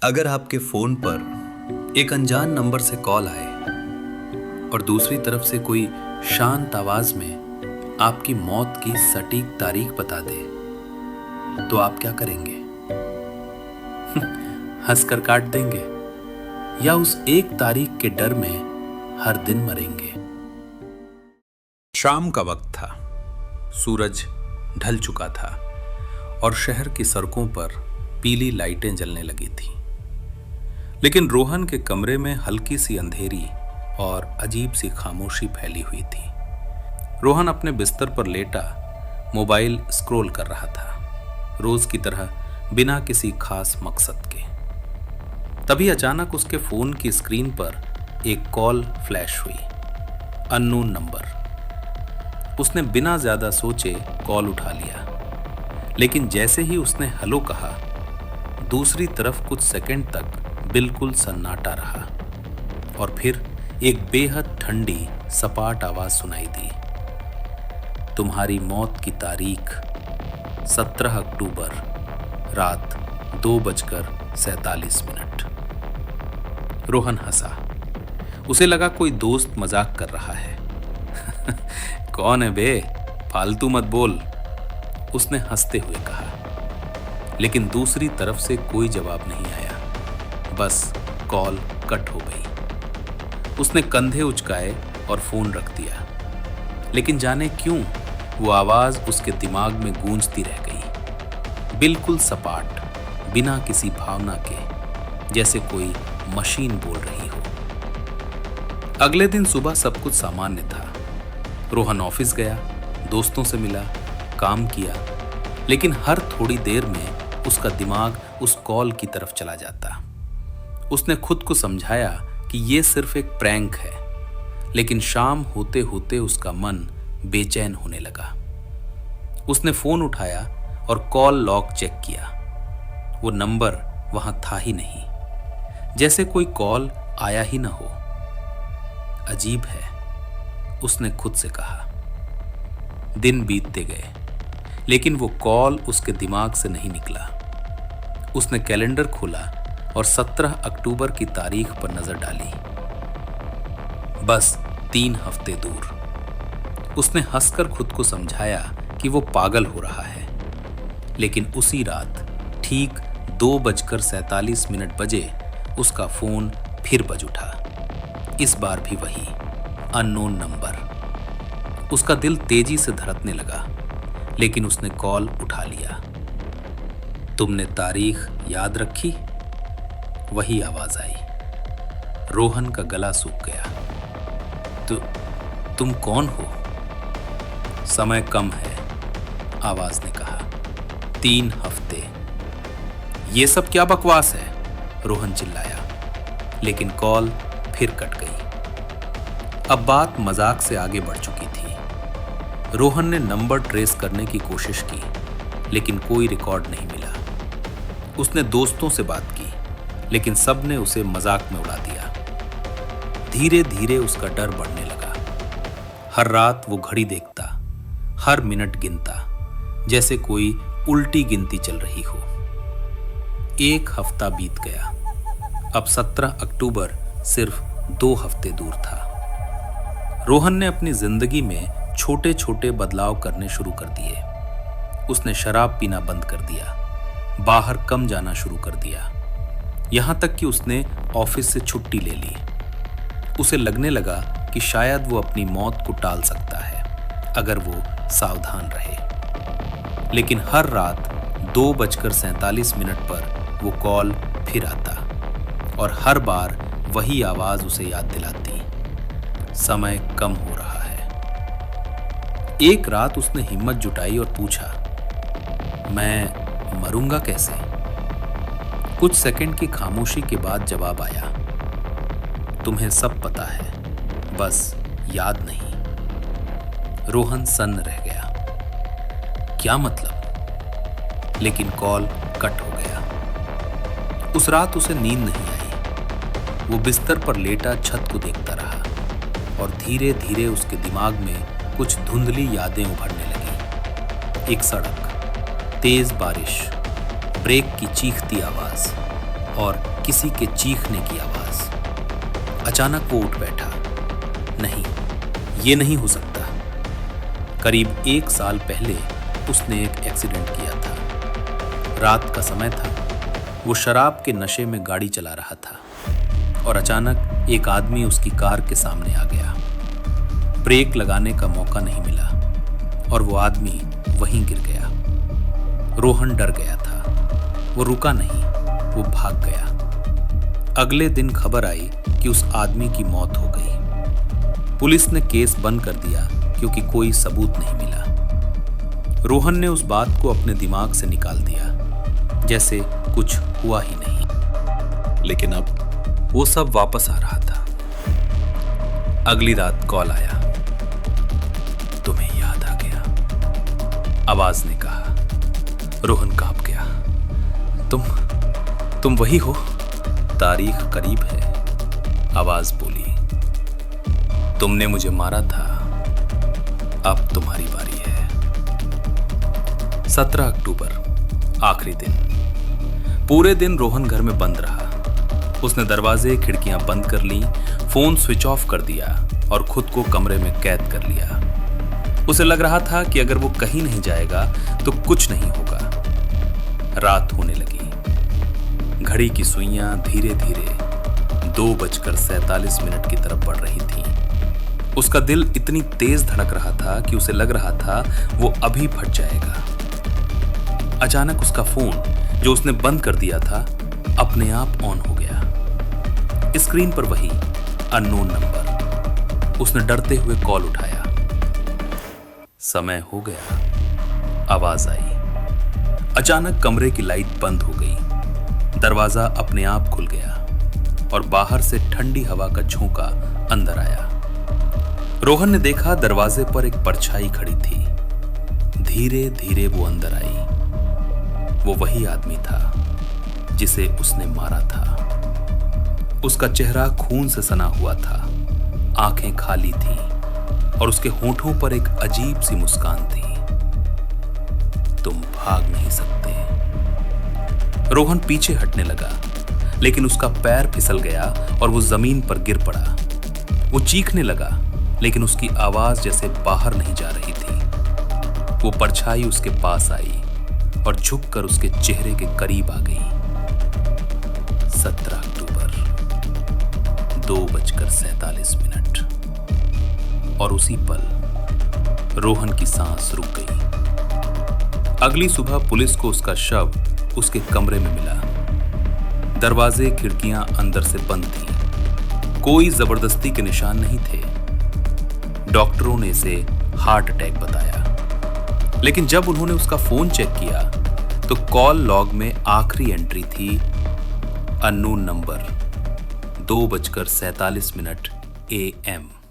अगर आपके फोन पर एक अनजान नंबर से कॉल आए और दूसरी तरफ से कोई शांत आवाज में आपकी मौत की सटीक तारीख बता दे, तो आप क्या करेंगे? हंसकर काट देंगे या उस एक तारीख के डर में हर दिन मरेंगे? शाम का वक्त था, सूरज ढल चुका था और शहर की सड़कों पर पीली लाइटें जलने लगी थीं। लेकिन रोहन के कमरे में हल्की सी अंधेरी और अजीब सी खामोशी फैली हुई थी। रोहन अपने बिस्तर पर लेटा मोबाइल स्क्रॉल कर रहा था, रोज की तरह बिना किसी खास मकसद के। तभी अचानक उसके फोन की स्क्रीन पर एक कॉल फ्लैश हुई, अननोन नंबर। उसने बिना ज्यादा सोचे कॉल उठा लिया, लेकिन जैसे ही उसने हेलो कहा, दूसरी तरफ कुछ सेकंड तक बिल्कुल सन्नाटा रहा और फिर एक बेहद ठंडी सपाट आवाज सुनाई दी, तुम्हारी मौत की तारीख 17 अक्टूबर रात 2:47। रोहन हंसा। उसे लगा कोई दोस्त मजाक कर रहा है। कौन है बे, फालतू मत बोल, उसने हंसते हुए कहा। लेकिन दूसरी तरफ से कोई जवाब नहीं आया, बस कॉल कट हो गई। उसने कंधे उचकाए और फोन रख दिया, लेकिन जाने क्यों वो आवाज उसके दिमाग में गूंजती रह गई, बिल्कुल सपाट, बिना किसी भावना के, जैसे कोई मशीन बोल रही हो। अगले दिन सुबह सब कुछ सामान्य था। रोहन ऑफिस गया, दोस्तों से मिला, काम किया, लेकिन हर थोड़ी देर में उसका दिमाग उस कॉल की तरफ चला जाता। उसने खुद को समझाया कि यह सिर्फ एक प्रैंक है, लेकिन शाम होते होते उसका मन बेचैन होने लगा। उसने फोन उठाया और कॉल लॉग चेक किया। वो नंबर वहां था ही नहीं, जैसे कोई कॉल आया ही ना हो। अजीब है, उसने खुद से कहा। दिन बीतते गए, लेकिन वो कॉल उसके दिमाग से नहीं निकला। उसने कैलेंडर खोला और 17 अक्टूबर की तारीख पर नजर डाली, बस 3 हफ्ते दूर। उसने हंसकर खुद को समझाया कि वो पागल हो रहा है, लेकिन उसी रात ठीक 2:47 बजे उसका फोन फिर बज उठा। इस बार भी वही अननोन नंबर। उसका दिल तेजी से धड़कने लगा, लेकिन उसने कॉल उठा लिया। तुमने तारीख याद रखी? वही आवाज आई। रोहन का गला सूख गया। तुम कौन हो? समय कम है, आवाज ने कहा। 3 हफ्ते। ये सब क्या बकवास है? रोहन चिल्लाया, लेकिन कॉल फिर कट गई। अब बात मजाक से आगे बढ़ चुकी थी। रोहन ने नंबर ट्रेस करने की कोशिश की, लेकिन कोई रिकॉर्ड नहीं मिला। उसने दोस्तों से बात की, लेकिन सब ने उसे मजाक में उड़ा दिया। धीरे धीरे उसका डर बढ़ने लगा। हर रात वो घड़ी देखता, हर मिनट गिनता, जैसे कोई उल्टी गिनती चल रही हो। 1 हफ्ता बीत गया। अब 17 अक्टूबर सिर्फ 2 हफ्ते दूर था। रोहन ने अपनी जिंदगी में छोटे छोटे बदलाव करने शुरू कर दिए। उसने शराब पीना बंद कर दिया, बाहर कम जाना शुरू कर दिया, यहां तक कि उसने ऑफिस से छुट्टी ले ली। उसे लगने लगा कि शायद वो अपनी मौत को टाल सकता है अगर वो सावधान रहे। लेकिन हर रात 2:47 पर वो कॉल फिर आता और हर बार वही आवाज उसे याद दिलाती, समय कम हो रहा है। एक रात उसने हिम्मत जुटाई और पूछा, मैं मरूंगा कैसे? कुछ सेकंड की खामोशी के बाद जवाब आया, तुम्हें सब पता है, बस याद नहीं। रोहन सन्न रह गया। क्या मतलब? लेकिन कॉल कट हो गया। उस रात उसे नींद नहीं आई। वो बिस्तर पर लेटा छत को देखता रहा और धीरे धीरे उसके दिमाग में कुछ धुंधली यादें उभरने लगी। एक सड़क, तेज बारिश, ब्रेक की चीखती आवाज, और किसी के चीखने की आवाज। अचानक वो उठ बैठा। नहीं, ये नहीं हो सकता। करीब 1 साल पहले उसने एक एक्सीडेंट किया था। रात का समय था। वो शराब के नशे में गाड़ी चला रहा था और अचानक एक आदमी उसकी कार के सामने आ गया। ब्रेक लगाने का मौका नहीं मिला और वो आदमी वहीं गिर गया। रोहन डर गया था। वो रुका नहीं, वो भाग गया। अगले दिन खबर आई कि उस आदमी की मौत हो गई। पुलिस ने केस बंद कर दिया क्योंकि कोई सबूत नहीं मिला। रोहन ने उस बात को अपने दिमाग से निकाल दिया, जैसे कुछ हुआ ही नहीं। लेकिन अब वो सब वापस आ रहा था। अगली रात कॉल आया। तुम्हें याद आ गया, आवाज ने कहा। रोहन कांप गया। तुम वही हो? तारीख करीब है, आवाज बोली। तुमने मुझे मारा था, अब तुम्हारी बारी है। 17 अक्टूबर, आखिरी दिन। पूरे दिन रोहन घर में बंद रहा। उसने दरवाजे खिड़कियां बंद कर ली, फोन स्विच ऑफ कर दिया और खुद को कमरे में कैद कर लिया। उसे लग रहा था कि अगर वो कहीं नहीं जाएगा तो कुछ नहीं होगा। रात होने लगी। घड़ी की सुइयां धीरे धीरे 2:47 की तरफ बढ़ रही थी। उसका दिल इतनी तेज धड़क रहा था कि उसे लग रहा था वो अभी फट जाएगा। अचानक उसका फोन, जो उसने बंद कर दिया था, अपने आप ऑन हो गया। स्क्रीन पर वही अननोन नंबर। उसने डरते हुए कॉल उठाया। समय हो गया, आवाज आई। अचानक कमरे की लाइट बंद हो गई। दरवाजा अपने आप खुल गया और बाहर से ठंडी हवा का झोंका अंदर आया। रोहन ने देखा दरवाजे पर एक परछाई खड़ी थी। धीरे धीरे वो अंदर आई। वो वही आदमी था जिसे उसने मारा था। उसका चेहरा खून से सना हुआ था, आंखें खाली थीं और उसके होठों पर एक अजीब सी मुस्कान थी। तुम भाग नहीं सकते। रोहन पीछे हटने लगा, लेकिन उसका पैर फिसल गया और वो जमीन पर गिर पड़ा। वो चीखने लगा, लेकिन उसकी आवाज जैसे बाहर नहीं जा रही थी। वो परछाई उसके पास आई और झुककर उसके चेहरे के करीब आ गई। 17 अक्टूबर, 2:47 और उसी पल रोहन की सांस रुक गई। अगली सुबह पुलिस को उसका शव उसके कमरे में मिला। दरवाजे खिड़कियां अंदर से बंद थीं। कोई जबरदस्ती के निशान नहीं थे। डॉक्टरों ने इसे हार्ट अटैक बताया, लेकिन जब उन्होंने उसका फोन चेक किया तो कॉल लॉग में आखिरी एंट्री थी अननोन नंबर, 2:47 AM।